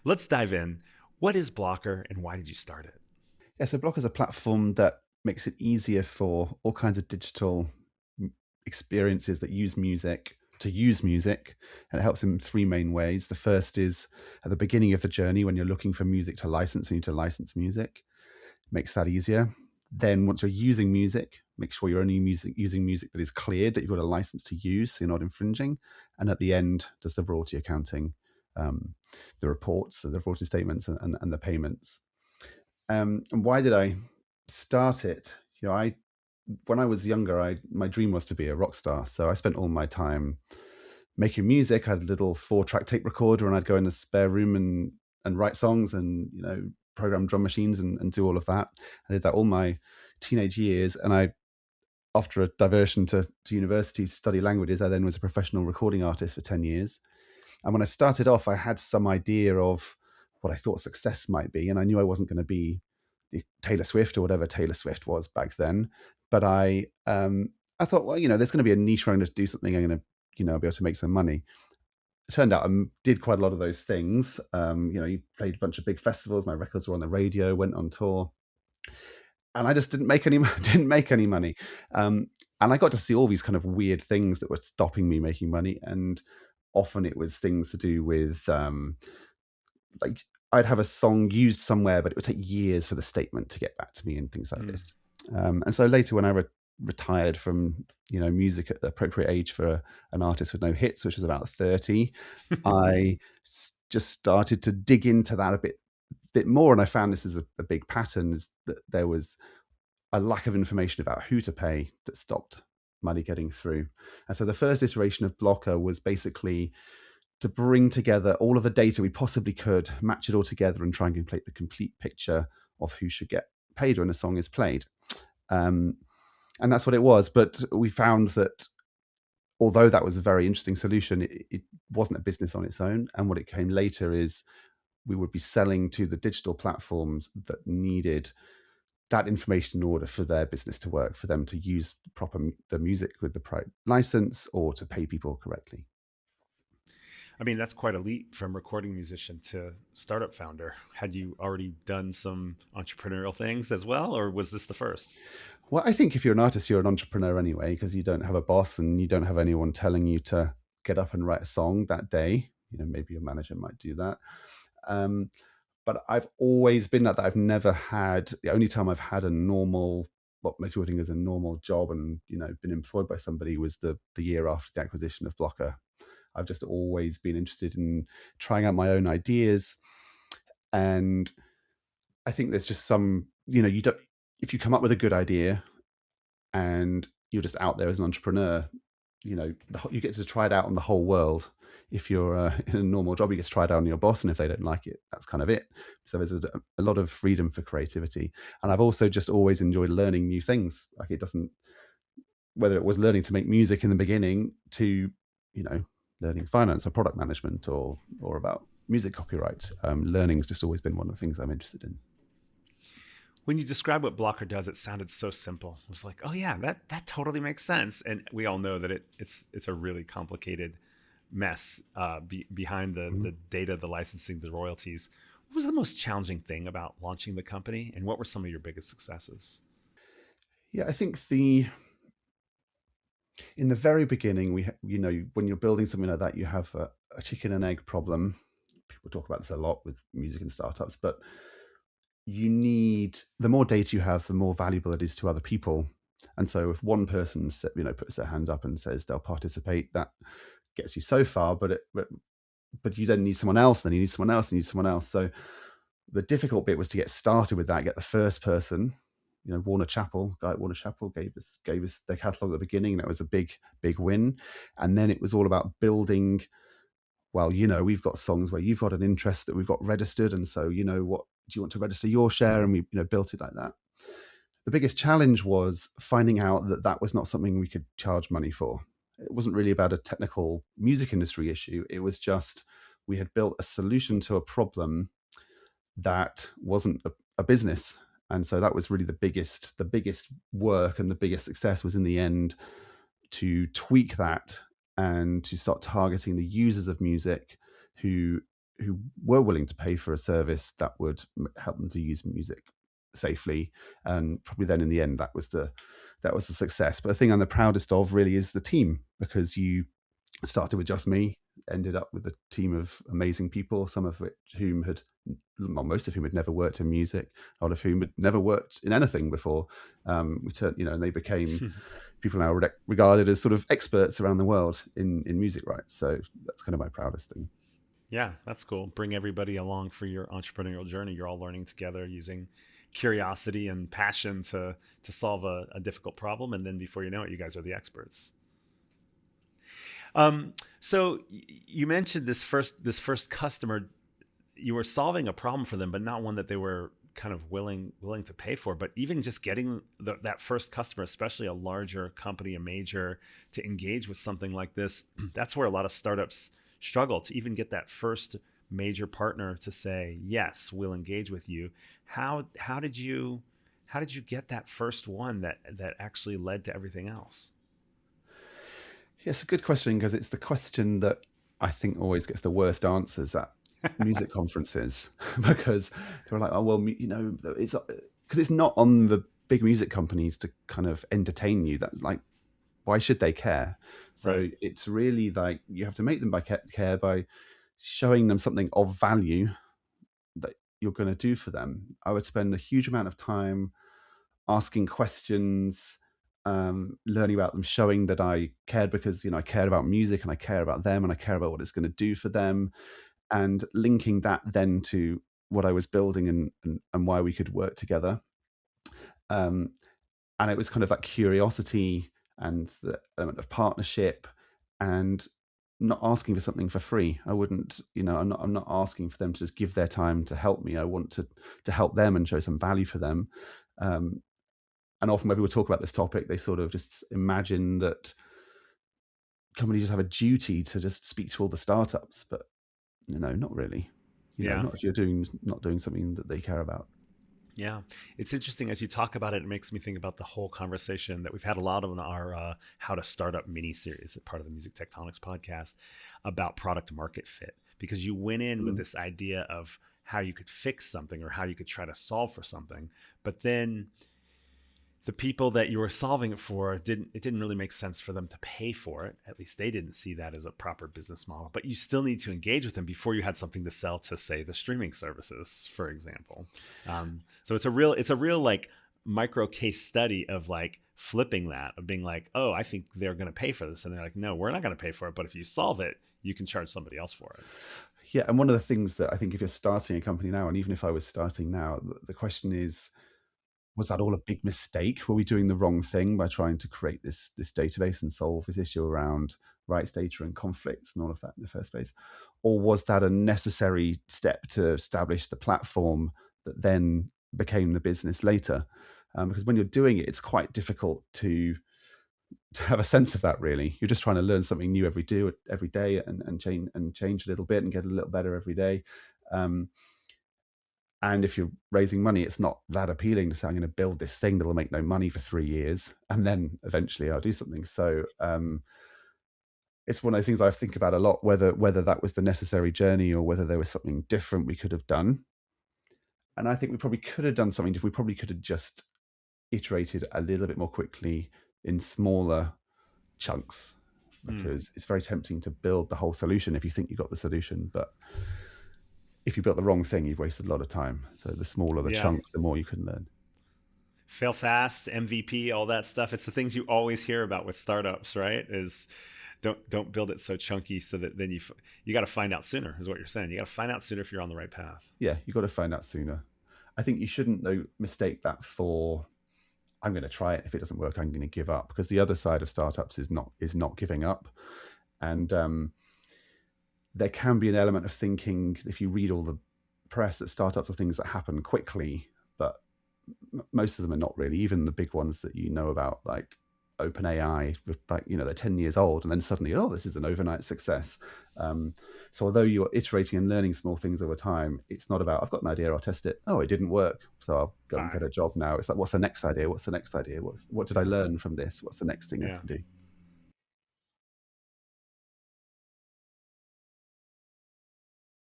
Let's dive in. What is Blocker and why did you start it? Yeah, so Block is a platform that makes it easier for all kinds of digital experiences that use music to use music. And it helps in three main ways. The first is at the beginning of the journey when you're looking for music to license, you need to license music. Makes that easier. Then once you're using music, make sure you're only using music that is cleared, that you've got a license to use, so you're not infringing. And at the end, does the royalty accounting, um, the reports, so the royalty statements and the payments. And why did I start it? I when I was younger, I my dream was to be a rock star. So I spent all my time making music. I had a little 4-track tape recorder, and I'd go in the spare room and write songs and program drum machines and do all of that. I did that all my teenage years, and I after a diversion to university to study languages, I then was a professional recording artist for 10 years. And when I started off, I had some idea of what I thought success might be. And I knew I wasn't going to be Taylor Swift or whatever Taylor Swift was back then. But I thought, well, there's going to be a niche where I'm going to do something. I'm going to, be able to make some money. It turned out I did quite a lot of those things. You played a bunch of big festivals. My records were on the radio, went on tour, and I just didn't make any didn't make any money. And I got to see all these kind of weird things that were stopping me making money. And often it was things to do with like I'd have a song used somewhere, but it would take years for the statement to get back to me and things like Mm. this. And so later, when I retired from music at the appropriate age for an artist with no hits, which was about 30, I just started to dig into that a bit more, and I found this is a big pattern: is that there was a lack of information about who to pay that stopped money getting through. And so the first iteration of Blocker was basically to bring together all of the data we possibly could, match it all together, and try and complete the complete picture of who should get paid when a song is played. Um, and that's what it was. But we found that although that was a very interesting solution, it wasn't a business on its own. And what it came later is we would be selling to the digital platforms that needed that information in order for their business to work, for them to use the music with the license or to pay people correctly. I mean, that's quite a leap from recording musician to startup founder. Had you already done some entrepreneurial things as well, or was this the first? Well, I think if you're an artist, you're an entrepreneur anyway, because you don't have a boss and you don't have anyone telling you to get up and write a song that day. Maybe your manager might do that. Um, but I've always been like that. I've never had, the only time I've had a normal, what most people think is a normal job and, been employed by somebody was the year after the acquisition of Blocker. I've just always been interested in trying out my own ideas. And I think there's just some, you don't, if you come up with a good idea and you're just out there as an entrepreneur, you get to try it out on the whole world. If you're in a normal job, you get to try it out on your boss, and if they don't like it, that's kind of it. So there's a lot of freedom for creativity, and I've also just always enjoyed learning new things. Like it doesn't, whether it was learning to make music in the beginning to, you know, learning finance or product management or about music copyright. Learning's just always been one of the things I'm interested in. When you describe what Blocker does, it sounded so simple. It was like, oh yeah, that totally makes sense. And we all know that it's a really complicated mess behind the Mhm. data, the licensing, the royalties. What was the most challenging thing about launching the company, and what were some of your biggest successes? Yeah, I think the in the very beginning, when you're building something like that, you have a chicken and egg problem. People talk about this a lot with music and startups, but you need the more data you have, the more valuable it is to other people. And so, if one person, puts their hand up and says they'll participate, that gets you so far. But you then need someone else, then you need someone else, and you need someone else. So the difficult bit was to get started with that, get the first person. Warner Chappell, guy at Warner Chappell gave us their catalog at the beginning. That was a big win. And then it was all about building. Well, we've got songs where you've got an interest that we've got registered, and so what do you want to register your share? And we built it like that. The biggest challenge was finding out that that was not something we could charge money for. It wasn't really about a technical music industry issue. It was just we had built a solution to a problem that wasn't a business. And so that was really the biggest work, and the biggest success was in the end to tweak that and to start targeting the users of music who who were willing to pay for a service that would help them to use music safely. And probably then in the end, that was the success. But the thing I'm the proudest of really is the team, because you started with just me, ended up with a team of amazing people, some of which whom had, well, most of whom had never worked in music, a lot of whom had never worked in anything before. We turned, and they became people now regarded as sort of experts around the world in music rights. So that's kind of my proudest thing. Yeah, that's cool. Bring everybody along for your entrepreneurial journey. You're all learning together using curiosity and passion to solve a difficult problem, and then before you know it, you guys are the experts. So you mentioned this first customer. You were solving a problem for them, but not one that they were kind of willing to pay for. But even just getting that first customer, especially a larger company, a major, to engage with something like this, that's where a lot of startups struggle to even get that first major partner to say yes, we'll engage with you. How did you get that first one that actually led to everything else? Yeah, it's a good question, because it's the question that I think always gets the worst answers at music conferences, because they're like, oh, well, it's because it's not on the big music companies to kind of entertain you. That, like, why should they care? So Right. it's really like you have to make them care by showing them something of value that you're going to do for them. I would spend a huge amount of time asking questions, learning about them, showing that I cared, because I cared about music and I care about them and I care about what it's going to do for them, and linking that then to what I was building and why we could work together. And it was kind of that curiosity and the element of partnership, and not asking for something for free. I wouldn't, I'm not asking for them to just give their time to help me. I want to help them and show some value for them. And often when people talk about this topic, they sort of just imagine that companies just have a duty to just speak to all the startups, but not really. Yeah. Not if you're not doing something that they care about. Yeah, it's interesting as you talk about it. It makes me think about the whole conversation that we've had a lot of in our "How to Startup" mini series, part of the Music Tectonics podcast, about product market fit. Because you went in with Mm. this idea of how you could fix something or how you could try to solve for something, but then the people that you were solving it for didn't really make sense for them to pay for it. At least they didn't see that as a proper business model. But you still need to engage with them before you had something to sell to, say, the streaming services, for example. So it's a real like micro case study of like flipping that, of being like, oh, I think they're going to pay for this, and they're like, no, we're not going to pay for it. But if you solve it, you can charge somebody else for it. Yeah, and one of the things that I think, if you're starting a company now, and even if I was starting now, the question is, was that all a big mistake? Were we doing the wrong thing by trying to create this database and solve this issue around rights data and conflicts and all of that in the first place? Or was that a necessary step to establish the platform that then became the business later? Because when you're doing it, it's quite difficult to have a sense of that, really. You're just trying to learn something new every day and change a little bit and get a little better every day. And if you're raising money, it's not that appealing to say, I'm going to build this thing that'll make no money for 3 years, and then eventually I'll do something. So it's one of those things I think about a lot, whether that was the necessary journey or whether there was something different we could have done. And I think we probably could have done something if we probably could have just iterated a little bit more quickly in smaller chunks, because it's very tempting to build the whole solution if you think you got the solution. But if you built the wrong thing, you've wasted a lot of time. So the smaller the Yeah. chunks, the more you can learn. Fail fast, MVP, all that stuff. It's the things you always hear about with startups, right? Is don't build it so chunky so that then you got to find out sooner, is what you're saying. You got to find out sooner if you're on the right path. Yeah, you got to find out sooner. I think you shouldn't, though, mistake that for, I'm going to try it. If it doesn't work, I'm going to give up. Because the other side of startups is not giving up. And there can be an element of thinking, if you read all the press, that startups are things that happen quickly, but most of them are not really. Even the big ones that you know about, like OpenAI, like, they're 10 years old, and then suddenly, oh, this is an overnight success. So although you're iterating and learning small things over time, it's not about, I've got an idea, I'll test it. Oh, it didn't work, so I'll go and get a job now. It's like, what's the next idea? What's the next idea? What did I learn from this? What's the next thing I Yeah. can do?